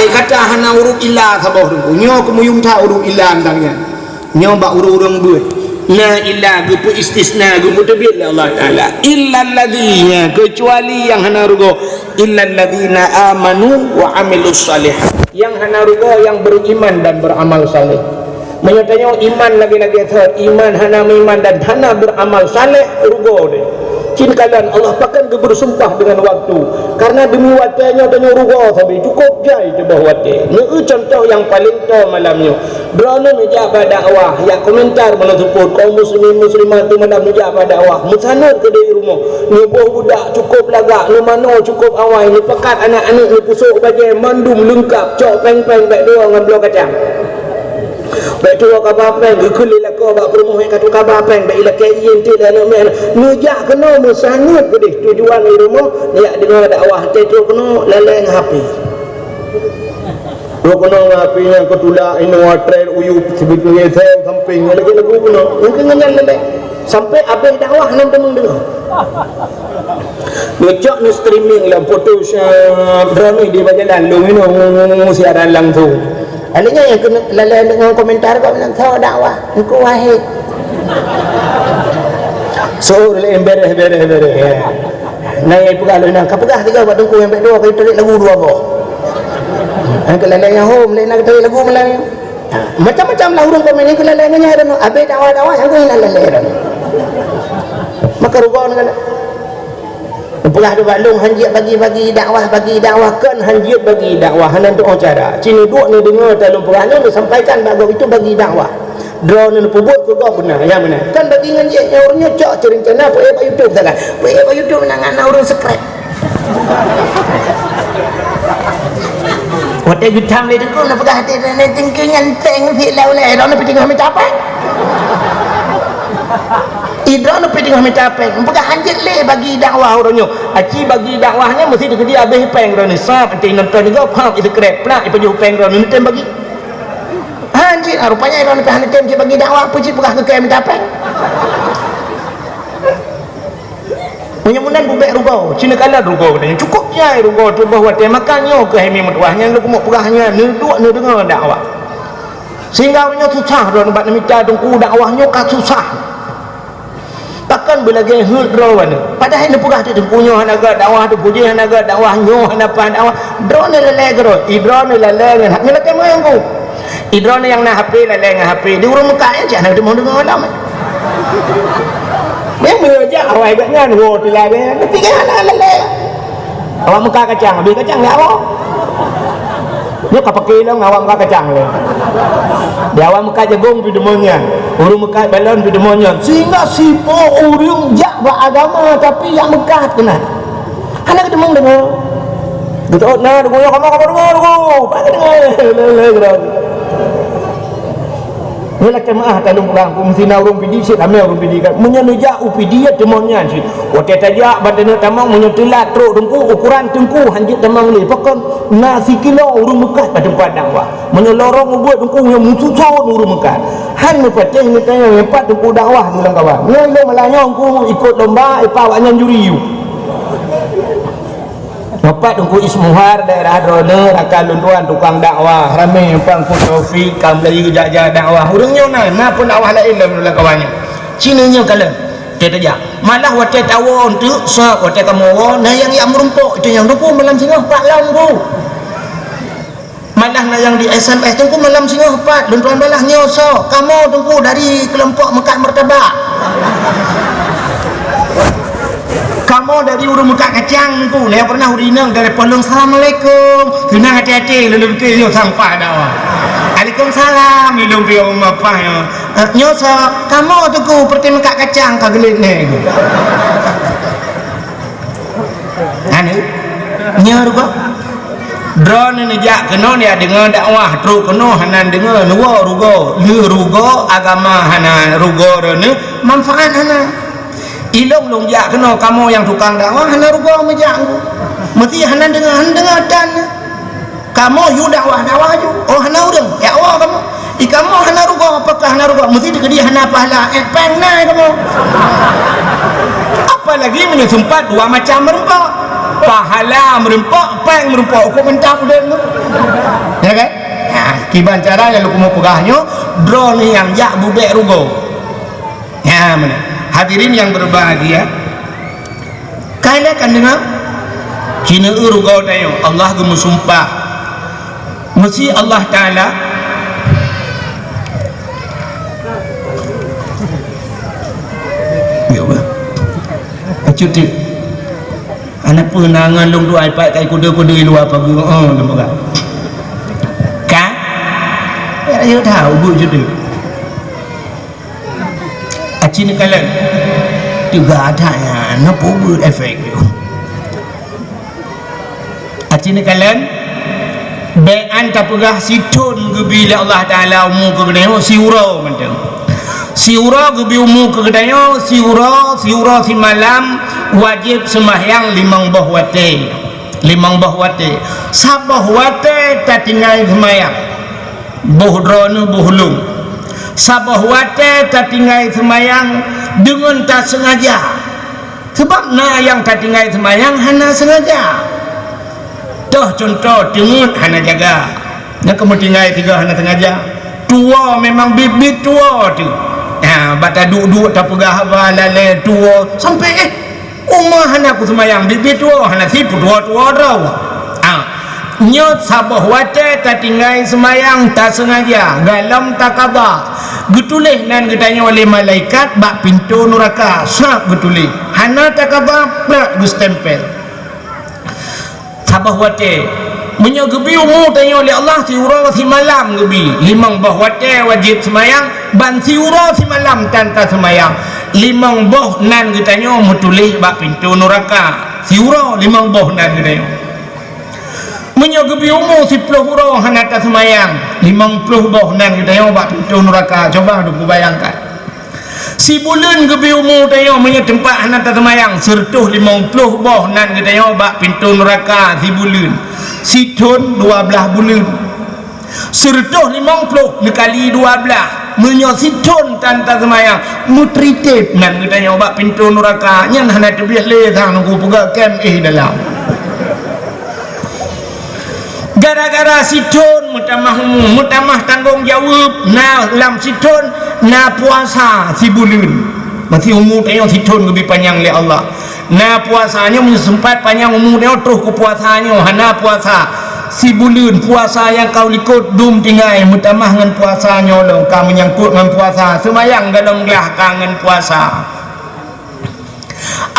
dai kata hana uruk illa sabah tu nyo kemuyung tha uruk illa antangnya nyo ba urung buat la illa gupu istisna gupu tebit Allah taala illa alladziina kecuali yang hana rugo illa alladzina amanu wa amilus salih yang hana rugo yang beriman dan beramal saleh menyatanya iman lagi-lagi iman hana iman dan hana beramal saleh rugo deh cinkalan Allah pakan bersumpah dengan waktu karena demi watanya dan rugo sampai cukup jai di bawah wate contoh yang paling to malamnya drone menjaba dakwah yang komentar mensupport kaum muslimin muslimat tu malam menjaba dakwah musanad ke di rumah ni budak cukup lagak ni mano cukup awai ni pekat anak-anak ni pusuk bagai mandum lengkap cok peng-peng baik dua dengan belah kacang baik dua kabar peng gekuli lako bak permohon katu kabar peng baik ila kain tu dan men nujak kena musanad ke di tujuan di rumah dia dengar dakwah tu kena laleng HP Kau kena ngapinya kau tulak ini water uyu sebetulnya saya samping lagi lagu kena mungkin nyanyi lelek sampai habis dakwah nan temung dengar ngejak ni streaming lah Photoshop drone di berjalan lu ini siaran langsung alihnya yang kena lalai dengan komentar kau bilang saya dakwah engkau wahid so beres naik pegawai nak kapagah tiga buat engkau yang baik dua kali terik lagu dua boh keleleng yang home lain nak tahu lagu Melayu macam-macam lah urang komen ni kelelengnya ada no abe dakwah yang kau leleng maka rugon kan pernah ada balung hanjit bagi dakwah kan hanjit bagi dakwah hanan tu cara cini duk ni dengar dalam perang ni sampaikan bagus itu bagi dakwah drone ni pubut ke kau benar yang mana kan bagi hanjit yang orangnya cok cerencana apa YouTube sangat apa YouTube menangan orang subscribe Wate gudang le tu nak pegah hati ni tinggi nyanteng si lau le ron pergi kami capek idron pergi kami capek pegah hanjit le bagi dakwah orangnya aci bagi dakwahnya mesti dia habis peng ron ni sap nanti nonton juga pap itu krep pula pergi peng ron ni tem bagi hanjit rupanya ron pergi tem bagi dakwah pergi pegah ke kami capek Menyamunan bubek rugau, Cina kala rugau katanya cukup je rugau tu bahawa dia makannya ke hemi metuahnya lu kemuk perahnya ni duk ni dengar dakwah sehingga orangnya susah dia nak minta tunggu dakwahnya kan susah takkan bila dia hut draw ni padahal dia perah dia tunggunya hanaga dakwah tu puji hanaga dakwahnya hanapan dakwah draw ni leleh ke idron ni leleh nak ni lekai moyang ku idron yang nak HP leleh dengan HP di urang muka je nak dia mau dengar malam dia mengajar awak agaknya nuh tilai dia tapi kan leleh awak muka kacang habis kacang tak apa dia kau pakai lah awak muka kacang dia dia awak muka jagung pergi demonya urung muka balon pergi demonya sehingga sipo urung jak beragama tapi yang Mekah kena anak demong dengar betul nah dengar kamu dengar apa dengar leleh Bila kemaah talung pulang mesti na urung pidi sit amel urung pidi kan menyenuja upidi demonnya si ote tajak badan tamang menyetelat truk dengku ukuran tengku hanjit tamang ni pokon nasi kilo urung mekat pada tempat dakwah menyelorong buat dengku yang musuh urung mekat han mepateh ni tanya empat dengku dakwah dulang kawan ngelo malahnya engku ikut lomba ipa awaknya juri you Bapak tunggu ismuhar daerah drone akan lunduan tukang dakwah ramai pang Taufik kam lagi jaga dakwah urangnya nah pun dakwah lain dalam kawannya cininya kala dia tajak malah wate tawon tu so wate kamu nah yang merumpuk itu yang tunggu malam singa 4 lam tu malah nah yang di SMS tunggu malam singa 4 lunduan balah nyoso kamu tunggu dari kelompok Mekat Martabak kamu dari urung muka kacang tu yang pernah urinang dari pelung assalamualaikum kena hati-hati lalu fikir sampah dah Waalaikumsalam minum dia apa ya nyosa kamu tu ku perti muka kacang kagelit ni anu nyer kok drone ni jak kena dia dengar dakwah terus kena hanan dengar luar rugo agama hanan rugo ni manfaat hanan ilong longjak kena kamu yang tukang dakwah hana rugo mejak mesti hana dengar dan kamu you dakwah you oh hana urang ya Allah kamu kamu hana rugo apakah hana rugo mesti dia hana pahala peng nai kamu apalagi menyumpat dua macam merempok pahala merempok peng merempok hukum mentah udah kiban cara yang lu mau pegahnya drone yang jak bubek rugo ya mana hadirin yang berbahagia kalian kan dengar kina rugo tayo Allah gemu sumpah mesti Allah Ta'ala ya Allah cuti anak penangan long dua iPad kai kuda-kuda luar apa guru lembaga kan ya tahu bu cuti aci ni kalian juga ada ya nak buat efek tu aci ni kalian bean tak pegah situn ke bila Allah Ta'ala umur ke kedai si urau macam si urau ke bila umur ke kedai si urau si malam wajib sembahyang 5 bah wate sabah wate tak tinggal sembahyang boh drone boh lung sabah wate tak tinggal sembahyang dengan tak sengaja sebab na yang tak tinggal sembahyang hana sengaja toh contoh dengut hana jaga nak kamu tinggal 3 hana sengaja tua memang bibit tua tu bata duduk tak pegah apa lale tua sampai umah hana aku semayang bibit tua hana sipu tua dah nyot sabah wate tak tinggal semayang tak sengaja galam tak qada getulih nan getanya oleh malaikat bak pintu neraka sap getulih hana tak qada bak gustempel sabah wate menyogebi umur tanya oleh Allah si urang si malam gebi 5 bah wate wajib semayang ban si urang si malam tanpa semayang 5 bah nan getanya mutulih bak pintu neraka si urang 5 bah nan getanya menyogebi umur si 10 urang hana tak semayang 50 bah nan getanya bak pintu neraka coba duk bayangkan si bulan gebi umur tanya menyo tempat hana tak semayang sertuh 50 bah nan getanya bak pintu neraka si bulan si ton 12 bulan sertuh 50 dikali 12 menyo si ton tanpa semayang mutritip nan getanya bak pintu neraka nyan hana tebiah le tang nunggu pegak kem dalam gara-gara si ton mutamah tanggung jawab nah lam si ton na puasa si bulan masih umur tanya si ton lebih panjang oleh Allah na puasanya sempat panjang umur dia terus ke puasanya hana puasa si bulan puasa yang kau ikut dum tinggal mutamah dengan puasanya lo kau menyangkut dengan puasa semayang dalam gelah kangen puasa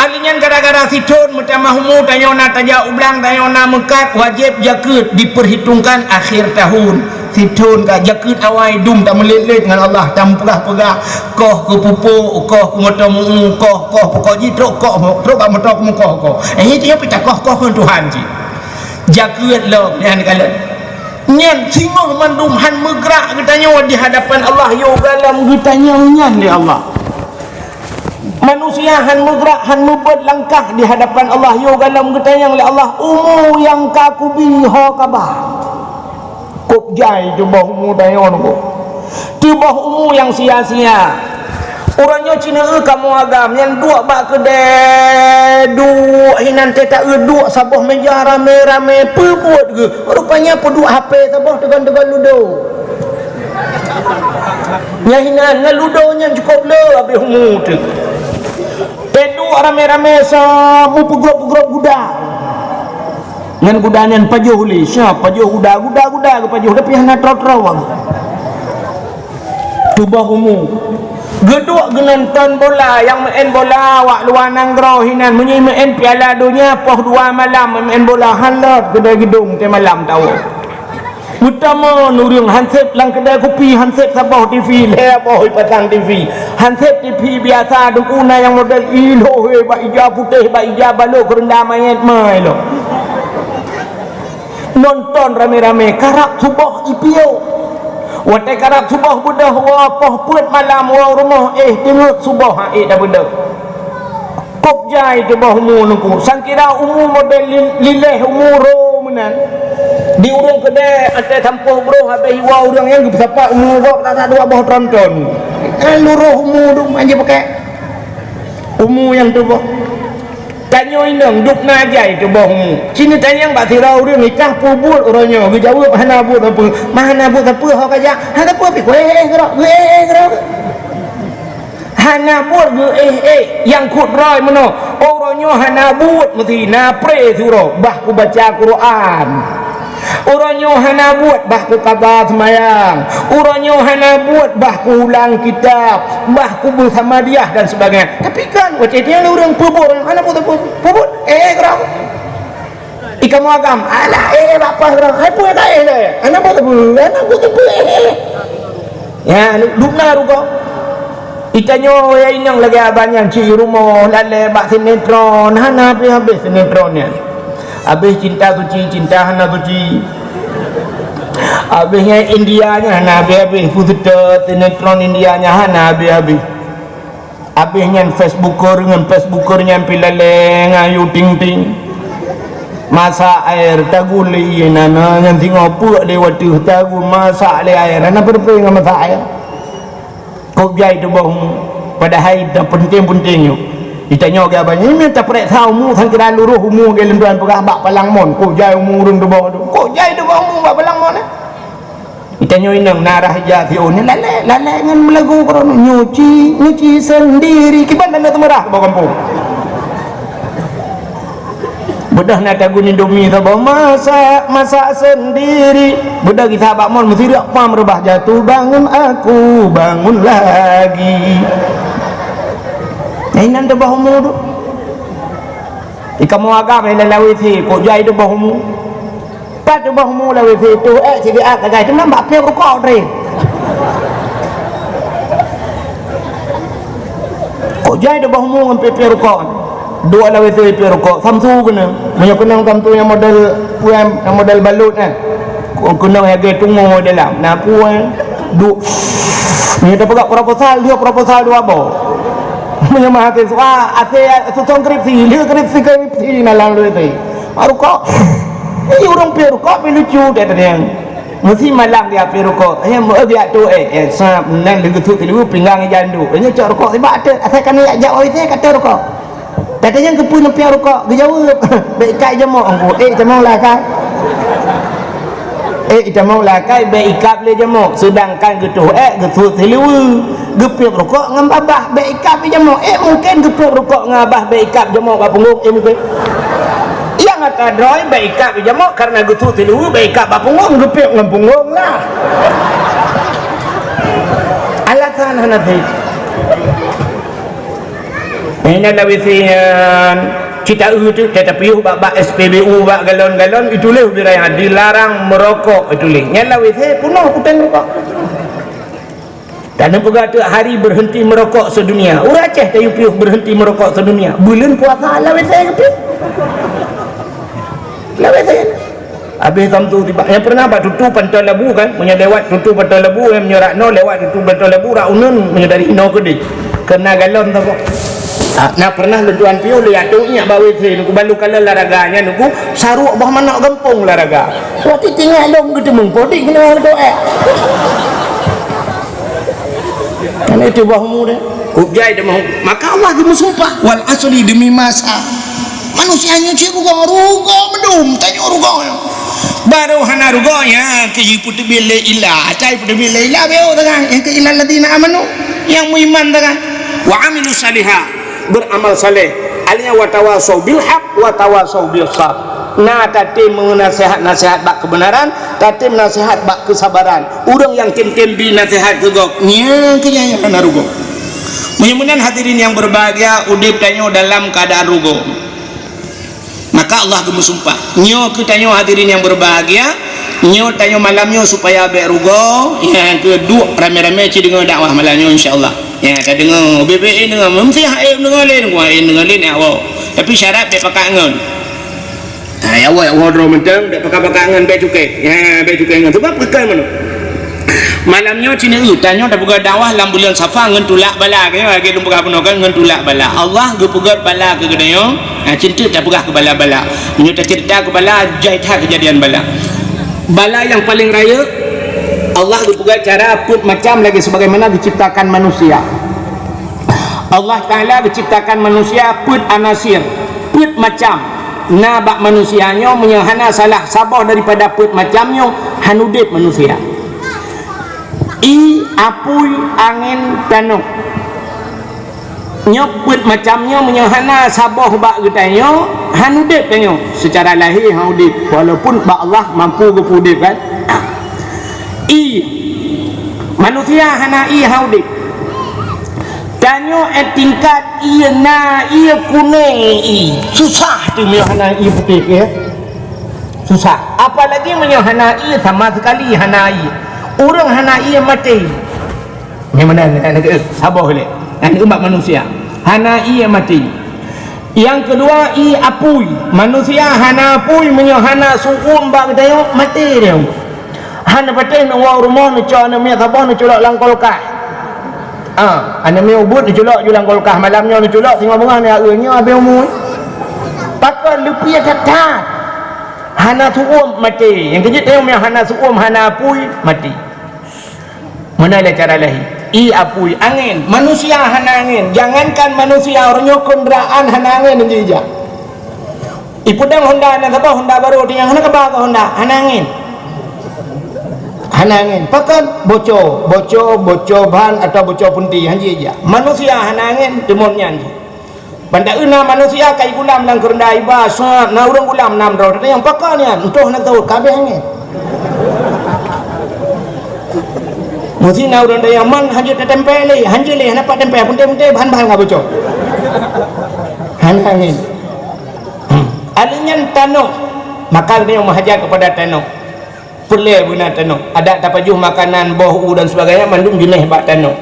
alinya gara-gara si ton mutamah umur tanya na tajak ublang tanya na mekat wajib jaket diperhitungkan akhir tahun si ton ka jaket awai dum tak melilit dengan Allah tak pegah-pegah koh ke pupuk koh ke motomu koh pokok ji truk koh bak motor ke muka koh ini dia pita koh dengan Tuhan ji jaket lo yang kala nyen singoh mandum han megrak katanya di hadapan Allah yo galam katanya nyen di Allah manusia han mugrak han mubad langkah di hadapan Allah yo galam getayang oleh Allah umur yang kakubi ho kabah kop jai tu bah umur dayon ko tu bah umur yang sia-sia orangnya Cina kamu agam yang dua bak kedai dua hinan tak dua sabah meja rame-rame pebuat ke rupanya peduk HP sabah tekan-tekan ludo nyahinan ngeludonya cukup le habis umur tu pedu rame-rame samu pegrup-pegrup guda ngan gudanyan pajuh li siapa pajuh guda ke pajuh tapi hana trot-trot tubah umum geduk genonton bola yang main bola wak luar nanggro hinan munyi main piala dunia poh 2 malam main bola hanlot kedai gedung te malam tahu utama nurung hansip lang kedai kopi hansip sabah TV le boh pasang TV hansip TV biasa dukuna yang model ilo he ba ija putih ba ija balok rendah mayat mai lo nonton rame-rame karap subuh IPO watai karap subuh budah wa poh puat malam wa rumah tengok subuh dah budak kop jai tu bah umur nungku sangkira umur model lileh umur menan di urung kedai ada tampuh bro habis wa urang yang berapa umur kok tak ada bah tonton luruh umur tu aja pakai umur yang tu bah tanya inang duk najai tu bohong sini tanya bak tirau dia nikah pubut orangnya dia jawab hana but apa mana but apa hok aja hana apa pi gerak hana but yang kudrai mano orangnya hana but mesti na pre suro bah ku baca Quran orangnya hana buat bah ku qada semayang orangnya hana buat bah ku ulang kitab bah ku bersamadiah dan sebagainya tapi kan macam dia orang pubut hana pubut gerak ikamu agam alah apa gerak hai pu dah hana pubut ya lukna ruko ikanyo ya inang lagi abang ci rumah lale bak sinetron hana habis sinetronnya habis cinta hana suci habisnya Indianya hana habis putar sinetron Indianya hana habis habisnya Facebookernya pilale ngayu ting masak air taguli nana yang tengok puak lewat tu tagu masak le air nana berapa dengan masak air kau jai tu bohong pada haid dan penting-pentingnya ditanya ke abang ini minta perek tahu mu sang kira luruh mu ke lenduan pegah bak palang mon kau jai umurun tu bawah tu kau jai tu bawah mu bak palang mon ditanya inang narah jati oh ni lale dengan melagu korang nyuci sendiri kiban anda temerah ke bawah kampung budak nak tagu Indomie tu bawa masak sendiri budak kita abak mon mesti dak pam rebah jatuh bangun aku bangun lagi nan tu bahumu tu ikamu agam ele lawi thi ko jai tu bahumu pat tu bahumu lawi thi tu sigi ak gai tu nambak pe rokok tre ko jai tu bahumu ngampe pe rokok dua lawi thi pe rokok samsu kena punya kenang samsu yang model puan yang model balut kan kenang harga tunggu model lah nah puan du ni dah pegang proposal dua bo punya mahasiswa susung skripsi nalang lu itu baru kok ini orang peru kok lucu dia yang mesti malam dia peru kok dia tu sab nang dengan tu lu pinggang jandu ini cak rokok sebab ada asalkan ni jauh itu kata rokok katanya kepun peru kok dia jawab baik kai jemok jemok lah kan jemok lah kai baik ikap le jemok sedangkan gitu gitu lu gepek rokok ngam abah baikap jemok mungkin gepek rokok ngabah baikap jemok ba punggung mungkin yang kata droi baikap jemok karena gitu tilu baikap ba punggung gepek ngam punggung lah alasan hanafi ini lawisian cita itu tetapi bak SPBU bak galon-galon itu leh biraya dilarang merokok itu leh nyalawisi punuh putan rokok dan juga tu hari berhenti merokok sedunia. Orang Aceh tahu piuh berhenti merokok sedunia. Bulan puasa lawan saya ke piuh. Lawan saya. Habis tu tiba. Yang pernah buat tutup Pantai Labu kan, punya lewat tutup Pantai Labu yang menyorak no lewat tutup Pantai Labu raunun punya dari ino ke dia. Kena galon tu kok. Nah pernah lenduan piuh lihat tu nyak bawa saya nuku balu kala laraganya nuku saruk bah mana gempung laraga. Waktu tinggal dong gitu mengpodi kena tu karena itu bahumu dia hujai dia mahu maka Allah dia bersumpah wal asli demi masa manusianya cik rugo mendum tanya rugo baru hana rugonya ke putu bila ilah cai putu bila ilah beo dengan yang ke ilah ladina amanu yang beriman dengan wa amilu salihah beramal saleh alnya wa tawasau bil haq wa tawasau bil sabr nah tadi menasihat bak kebenaran tadi menasihat bak kesabaran orang yang kem-kem bi nasihat gegok nya kenya yang rugo mudah-mudahan hadirin yang berbahagia udip tanyo dalam keadaan rugo maka Allah bersumpah nyo ketanyo hadirin yang berbahagia nyo tanyo malamnya supaya be rugo yang kedua rame-rame ci dengar dakwah malamnya insyaallah ya ka dengar BBE dengar mesti haib dengar lain awak tapi syarat be pakangan ya awak wardrobe mentang dak pakai-pakangan be cukai ya be cukai ngan sebab pakai mana malamnya cina tanya dah buka dakwah dalam bulan Safar ngan tulak bala ke bagi lumpuh penokan ngan tulak bala Allah ge pugat bala ke gedayo cinta tak pegah ke bala-bala menyuta cerita ke bala jahit kejadian bala yang paling raya Allah ge pugat cara put macam lagi sebagaimana diciptakan manusia Allah Taala diciptakan manusia put anasir put macam nabak manusianya menyahana salah sabah daripada put macamnya hanudip manusia. I apui angin tanuk nyoput macamnya menyahana sabah bak getanya hanudip tanya secara lahir hanudip walaupun bak Allah mampu gepudip kan. I manusia hana i hanudip tanyo tingkat ia na ia kuning i susah tu menyahana i putih ya susah apalagi menyahana i sama sekali hana i orang hana i mati ni mana nak sabah boleh dan umat manusia hana ia mati. Yang kedua i apui manusia hana apui menyahana sukum bak dia mati dia hana patih nak wang rumah nak cak nak miak sabah nak culak langkolkah anda miak ubud nak culak julang kolkah malamnya nak culak tengok bunga ni airnya habis umur pakai lupi ketat hana sukum mati. Yang kejut tengok miak hana sukum hana apui mati. Mana lah cara lahir i apui angin manusia hana angin jangankan manusia orangnya kenderaan hana angin dan jejak ipudang Honda nak apa Honda baru dia hana kebak Honda hana angin pakan bocor ban atau bocor punti hanji jejak manusia hana angin demonnya banda una manusia kai gulam nang kerenda iba suat na urang gulam nam ro yang pakan ni entuh nak tahu kabeh angin mesti nak orang yang man hanjut tempel le hanjut le nampak tempel punte-punte bahan-bahan ngah bocor angin alinyan tanuk maka dia menghajar kepada tanuk perle guna tanuk ada tapajuh makanan bohu dan sebagainya mandung jenis bak tanuk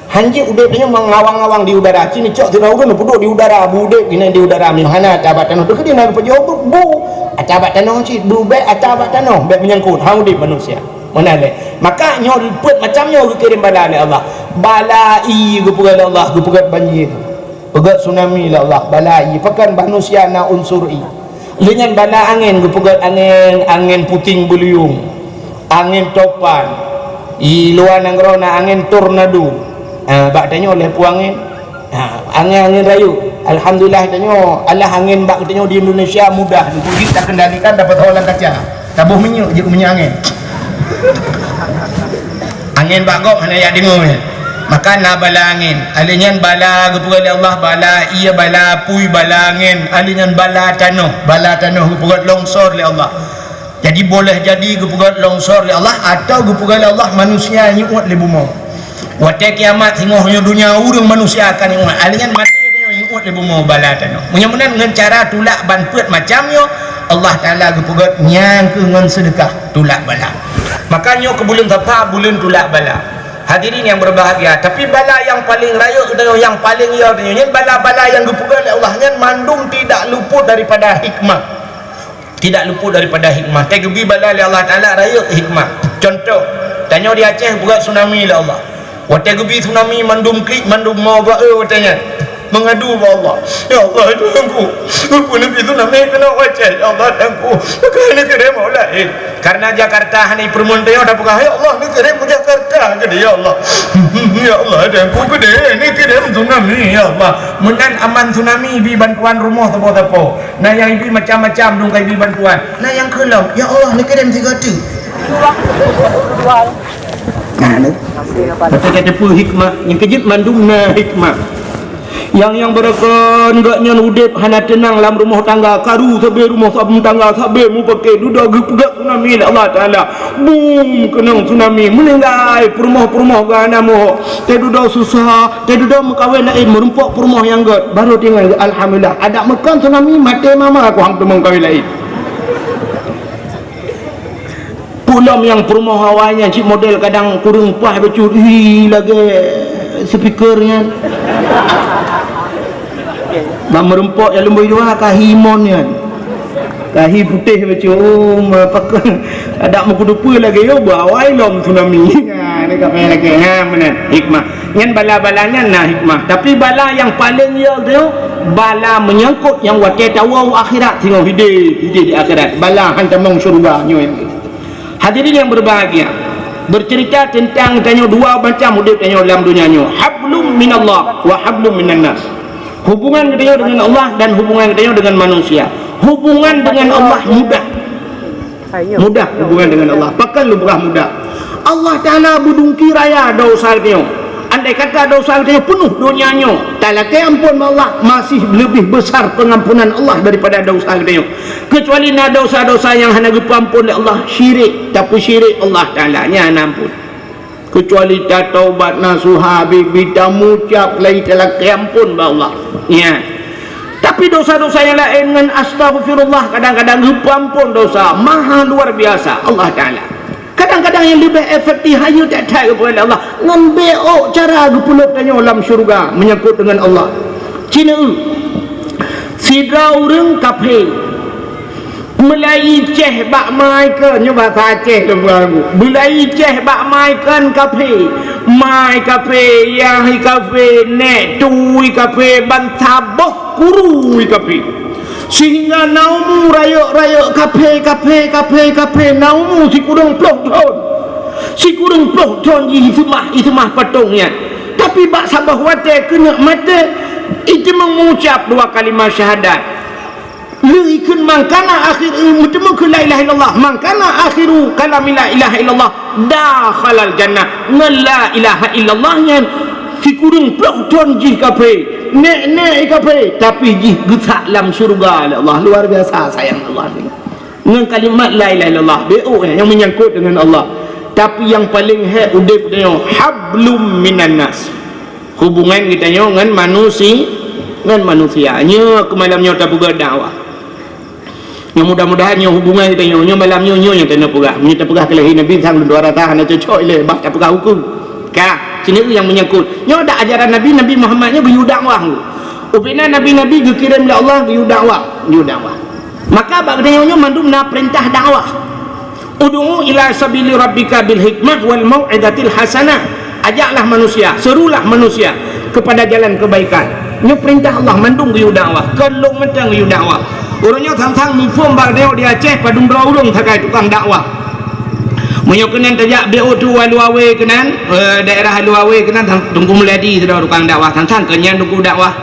hanjut udapnya mengawang-awang di udara sini cok tidak urang duduk di udara budek gini di udara mana tabat tanuk tu dia nak pajuh bu tabat tanuk si dubek tabat tanuk bek menyangkut haudi manusia mana le maka nyo put macamnya kirim bala oleh Allah balai gupugat Allah gupugat banjir gupugat tsunami oleh Allah balai pakan manusia na unsuri dengan bala angin gupugat angin puting beliung angin topan i luar nangrona angin tornado bak tanyo oleh puangin angin rayu alhamdulillah tanyo Allah angin bak tanyo di Indonesia mudah kita kendalikan dapat orang kaca tabuh minyak je minyak angin bagok hana ya dengar maka na bala angin alinyan bala gupugat Allah bala ia bala pui bala angin alinyan bala tanah gupugat longsor oleh Allah jadi boleh jadi gupugat longsor oleh Allah atau gupugat Allah manusia nyuat le bumi wate kiamat tengoknya dunia urang manusia akan nyuat alinyan mati dia nyuat le bumi bala tanah mudah-mudahan dengan cara tulak banput macamnya Allah Ta'ala gupugat nyang ke ngan sedekah tulak bala makanya ke bulan tepat bulan tulak bala hadirin yang berbahagia tapi bala yang paling raya yang paling ia bala-bala yang gupugat oleh Allah yang mandung tidak luput daripada hikmah tegebi bala oleh Allah Ta'ala raya hikmah contoh tanya di Aceh buat tsunami oleh Allah tegebi tsunami mandum klik mandum mau buat tanya mengadu kepada Allah ya Allah tangguh apa nak itu namanya kena wajah ya Allah tangguh kerana kira mau lain karena Jakarta hanya permuntah ada bukan ya Allah ni kira mau Jakarta jadi ya Allah ya Allah tangguh gede ni kira tsunami ya Allah menan aman tsunami bi bantuan rumah tepo-tepo nah yang ibi macam-macam dong kai bi bantuan nah yang kelam ya Allah ni kira mesti gede nah ni betul kata pun hikmah yang kejut mandung na hikmah yang berakon gaknya udip hana tenang dalam rumah tangga karu sabe rumah sabun tangga sabe mu pakai duda gepegak tsunami Allah Taala boom kenang tsunami meninggal perumah-perumah gana mo te duda susah te duda mekawin lain merumpak perumah yang got baru tinggal alhamdulillah ada mekan tsunami mati mama aku hang temang kawin lain pulang yang perumah awalnya cik model kadang kurung pah becuri lagi speakernya mak merempok yang lembu dua kahimon kan kahi putih macam pakai ada mukudupu lagi yo bawai lom tsunami ni kat main lagi mana hikmah ngan bala-balanya nah hikmah tapi bala yang paling yo tu bala menyangkut yang wakil tahu akhirat tengok hidup di akhirat bala hantamong syurga nyo hadirin yang berbahagia bercerita tentang tanya dua macam hidup tanya dalam dunia nyo hablum minallah wa hablum minan nas Hubungan kita dengan Allah dan hubungan kita dengan manusia. Hubungan dengan Allah mudah. Mudah hubungan dengan Allah. Pakai lumrah mudah. Allah Ta'ala budungki raya dosa kita. Andai kata dosa kita penuh dunianya, tak lagi ampun Allah, masih lebih besar pengampunan Allah daripada dosa kita. Kecuali na dosa-dosa yang hanya diampun oleh Allah, syirik. Tapi syirik Allah Ta'ala nya ampun. Kecuali tak taubat nasuha bibita mucap lain tak lagi ampun Allah. Ya. Tapi dosa-dosa yang lain dengan astagfirullah kadang-kadang diampun dosa maha luar biasa Allah Ta'ala. Kadang-kadang yang lebih efektif hanya tak tahu kepada Allah ngambil cara gepuluk tanya dalam syurga menyangkut dengan Allah. Cina sidra orang kafir Melayu ceh bak mai ke nyoba Aceh tu Melayu ceh bak mai kan kafe mai kafe yang kafe nek tui kafe bantaboh kuru kafe sehingga naumu rayak kafe naumu si kurang pelok ton itu mah patungnya. Tapi bak sabah wate kena mata itu mengucap dua kalimat syahadat. Lirikun mangkana akhir mutemu ke la ilaha illallah mangkana akhiru kalam la ilaha illallah dakhalal jannah la ilaha illallah nya fikurun plokton jih kafe nek kafe tapi jih getak dalam syurga Allah. Luar biasa sayang Allah ni dengan kalimat la ilaha illallah bo yang menyangkut dengan Allah. Tapi yang paling udip dia hablum minan nas, hubungan kita dengan manusia nya kemalamnya tak buka dakwah. Yang mudah-mudahan yang hubungan kita yang malamnya yang tak nak pegah. Kita pegah kelahi Nabi sang 200 tahun cocok ile bak tak pegah hukum. Ka, sini yang menyangkut. Nya ada ajaran Nabi Muhammadnya biu dakwah. Upina Nabi dikirim oleh Allah biu dakwah. Maka bak dia nya mandum na perintah dakwah. Ud'u ila sabili rabbika bil hikmah wal mau'izatil hasanah. Ajaklah manusia, serulah manusia kepada jalan kebaikan. Nya perintah Allah mandum biu dakwah. Kalau mentang biu dakwah. Orangnya tang-tang mufum bak dia di Aceh padung berulung takai tukang dakwah. Menyokenan tajak BO tu Luawe kenan daerah Luawe kenan tunggu meladi sudah tukang dakwah tang-tang kenyan tunggu dakwah.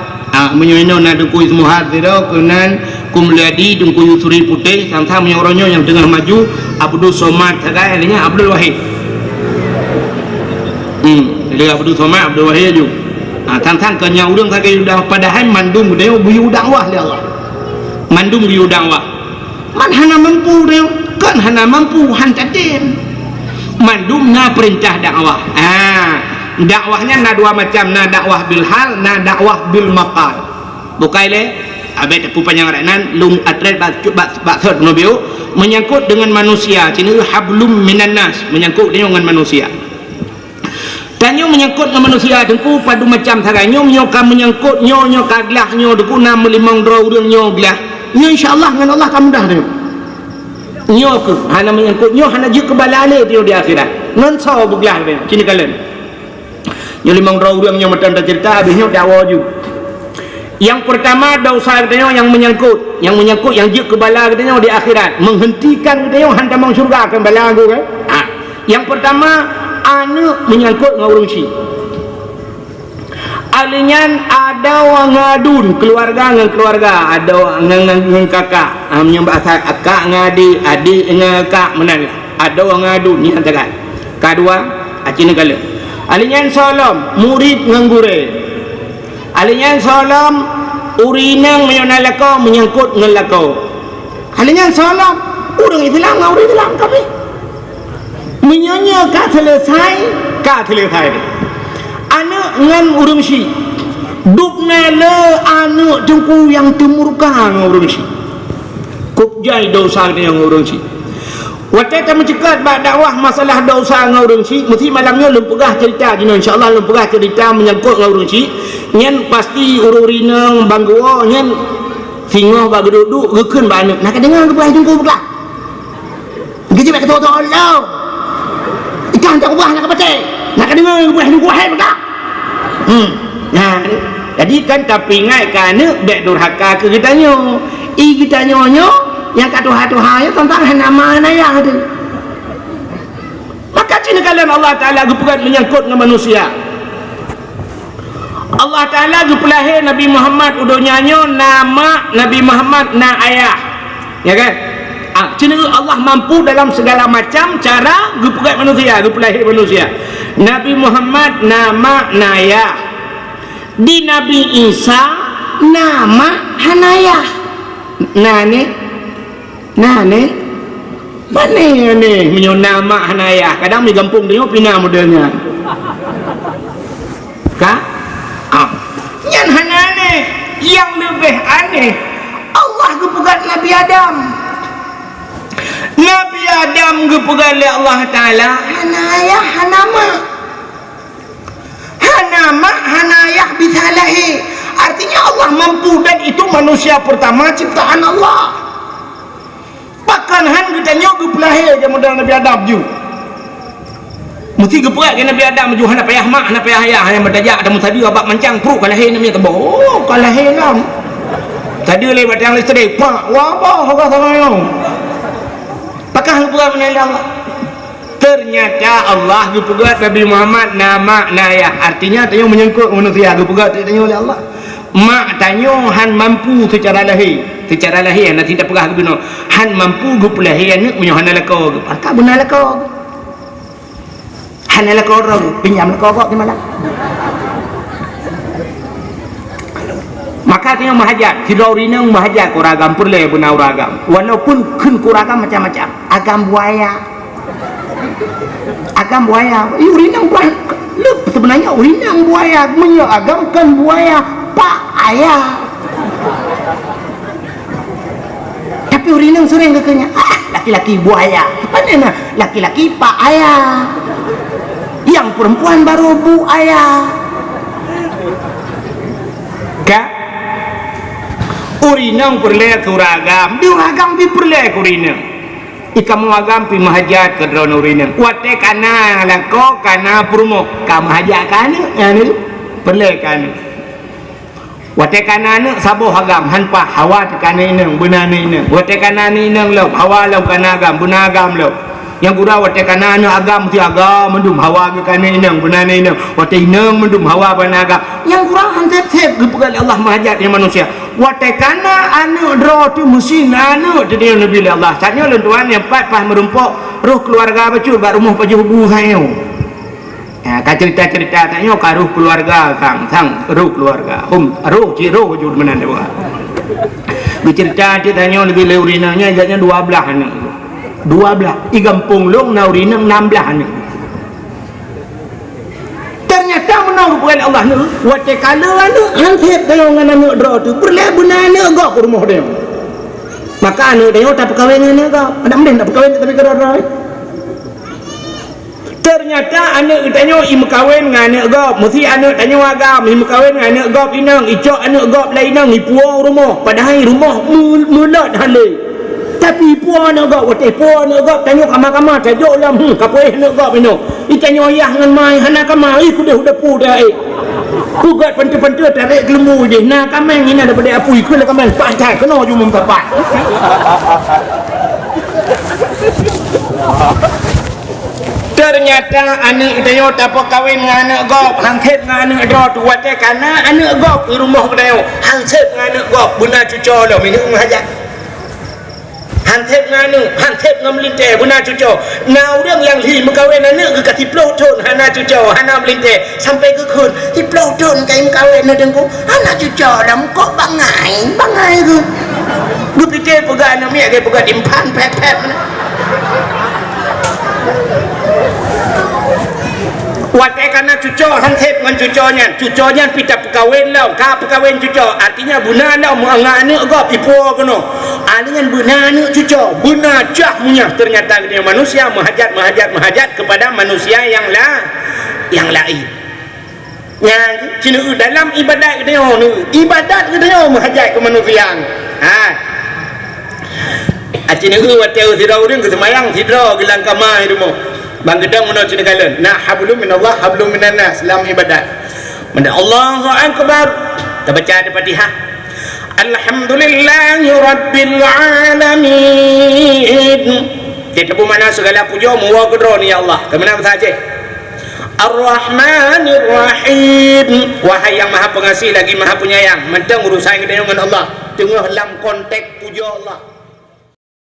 Menyoino na tunggu semuhat sudah kenan kumladi tunggu Yusri Putih tang-tang menyorongnya yang tengah maju Abdul Somad takai adanya Abdul Wahid. Dia Abdul Somad Abdul Wahid tu. Tang-tang kenyan urang takai sudah padahal mandum dia biu dakwah dia Allah. Mandum biu dakwah man hana mampu dia kan hana mampu hantar dem mandum na perintah dakwah. Dakwahnya na dua macam, na dakwah bil hal, na dakwah bil maqal. Bukai le abe tepu panjang ranan lung atret bak third nobio menyangkut dengan manusia. Sini hablum minan nas, menyangkut dengan manusia. Tanyo menyangkut dengan manusia dengku padu macam saranyo nyoka menyangkut nyo kaglah nyo dengku na melimang dro urang nyo glah. Nyo insyaallah dengan Allah kamu dah dia. Nyo ke hana menyangkut nyo hana je kebalale dia di akhirat. Non saw beglah dia. Sini kalian. Nyo limang dro urang nyo macam cerita habis nyo dakwa ju. Yang pertama dosa dia yang menyangkut yang je kebala dia di akhirat, menghentikan dia hantar mang syurga akan bala aku kan. Yang pertama anu menyangkut dengan urang si. Alinyan ada orang ngadun keluarga dengan keluarga, ada orang dengan kakak, menyembah akak ngadi, adik dengan kakak menang. Ada orang ngadun ni antara. Kedua, acina kala. Alinyan salam murid dengan guru. Alinyan salam urinang menyonalako menyangkut dengan lako. Alinyan salam urang Islam dengan urang Islam kami. Menyonya ka selesai anak dengan urang si dukna le anak tengku yang temurka dengan urang si kubjai dosa dia dengan urang si waktu kami cekat bak dakwah masalah dosa dengan urang si mesti malamnya lum pegah cerita jino insyaallah lum pegah cerita menyangkut dengan urang si nyen pasti ururinang bangguo nyen singoh bak duduk gekeun bak anak nak dengar ke belah tengku belah gitu bak ketua Allah ikan tak ubah nak baca nak dengar ubah duk wahai belah. Jadi kan tapi ngai kan dek durhaka ke kitanya. Kitanya yang katuha-tuha tentang nama ya ada. Maka cina kalian Allah Taala gupukan menyangkut dengan manusia. Allah Ta'ala gupelahir Nabi Muhammad udah nyanyo nama Nabi Muhammad na ayah, ya kan? Cina Allah mampu dalam segala macam cara gupegat manusia, gupelahir manusia. Nabi Muhammad nama nayah, di Nabi Isa nama hanayah. Nane mana ni menyo nama hanayah, kadang di kampung dia pina modelnya kah? Yang hanane yang lebih aneh, Allah gupegat Nabi Adam. Nabi Adam gupegat oleh Allah Ta'ala hanayah hanama. Hanama hanayah bisalahi, artinya Allah mampu, dan itu manusia pertama ciptaan Allah. Bahkan han kita nyok pelahir je modal Nabi Adam ju. Mesti geperat ke Nabi Adam ju hana payah mak, hana payah ayah, yang bertajak ada tadi abak mancang perut kalahir namanya tebak. Oh, kalahir lam. Tadi le batang listrik pak, wah apa hoga sama. Pakah geperat menanda Allah. Ternyata Allah geperat Nabi Muhammad nama nayah, artinya tanya menyangkut manusia geperat tanya oleh Allah. Mak tanya han mampu secara lahir nanti tak pernah guna han mampu gup lahir anak punya han lako pakak benar lako han lako orang pinjam lako kok gimana. Maka tanya mahajat tidak urinang mahajat kuragam perle benar uragam, walaupun kun kuragam macam-macam agam buaya urinang bukan sebenarnya urinang buaya menyagamkan buaya pak ayah, tapi urinang sering kekenya laki-laki buaya, apa nama laki-laki pak ayah, yang perempuan baru bu ayah. Kak urinang perle ke uragam, di uragam di perle ke urinang. Ikamu agam pi mahajat ke drone urinang. Wate kana lako kana purmo, ka mahajat kana anu perle kana. Wate kana ne sabo agam hanpa hawa kana inang benane inang. Wate kana ni inang lo hawa lo kana agam benagam lo. Yang gura wate kana ne agam ti agam mendum hawa ke kana inang benane inang. Wate inang mendum hawa benagam. Yang gura hansep gepegal Allah mahajat yang manusia. Wate kana anu dro tu mesin anu jadi Nabi Allah. Satnya lentuan yang empat pas merumpok roh keluarga bacu bak rumah pajuh buhayo. Ka cerita-cerita tanya ka roh keluarga sang roh keluarga roh wujud menan dia bercerita dia tanya lebih urinanya agaknya 12 anak 12 i kampung long na urina 16 anak. Ternyata menang kepada Allah ni wate kala anu hansep dalam anak dro tu berle bunane gak ke rumah dia, maka anak dia tak perkahwin dengan gak ada mending tak perkahwin tapi kira-kira. Ternyata anak tanya im kawin dengan anak gop, mesti anak tanya agam im kawin dengan anak gop inang icok anak gop lain nang ipuang rumah, padahal rumah mulut halai. Tapi ipuang anak gop, wate ipuang anak gop tanya kamar-kamar tajuk lam kapoeh anak gop ino. I tanya ayah dengan mai hana kamar i kudah pu dah ai. Kugat pentu-pentu tarik kelembu je. Nah kamang ini daripada apu ikut lah kamang. Pantai kena ju mempepat. Ternyata anak dia tak apa kahwin dengan anak gop, hansip dengan anak dia tu wate kana anak gop di rumah dia hansip dengan anak gop benar cucu lah minum hajat. Hansip dengan anak, hansip dengan melintir benar cucu. Nah orang yang li kahwin anak ke kasi pelotun hana cucu, hana melintir sampai ke kun di pelotun kai kahwin nak dengku anak cucu dah kok bangai ke. Gu pikir pegang anak miak ke pegang dimpan pep-pep. Wate kana cucu hansip dengan cucunya pita perkahwin lau ka perkahwin cucu artinya buna lau mengangan anak gop ipuang kena dengan buna anak cucu buna cah punya. Ternyata dia manusia mahajat kepada manusia yang lain. Yang cina dalam ibadat dia mahajat ke manusia. Cina wate tidak orang ke semayang tidak gelang kamar rumah. Bang gedang mana cina kalian nah hablum minallah hablum minan nas dalam ibadat mana Allahu akbar kita baca di Fatihah alhamdulillahi rabbil alamin kita pun mana segala puja muwa kedro ni ya Allah ke mana saja Ar-Rahmanir Rahim. Wahai yang maha pengasih lagi maha penyayang. Mentang urusan kita dengan Allah tengah dalam konteks puja Allah.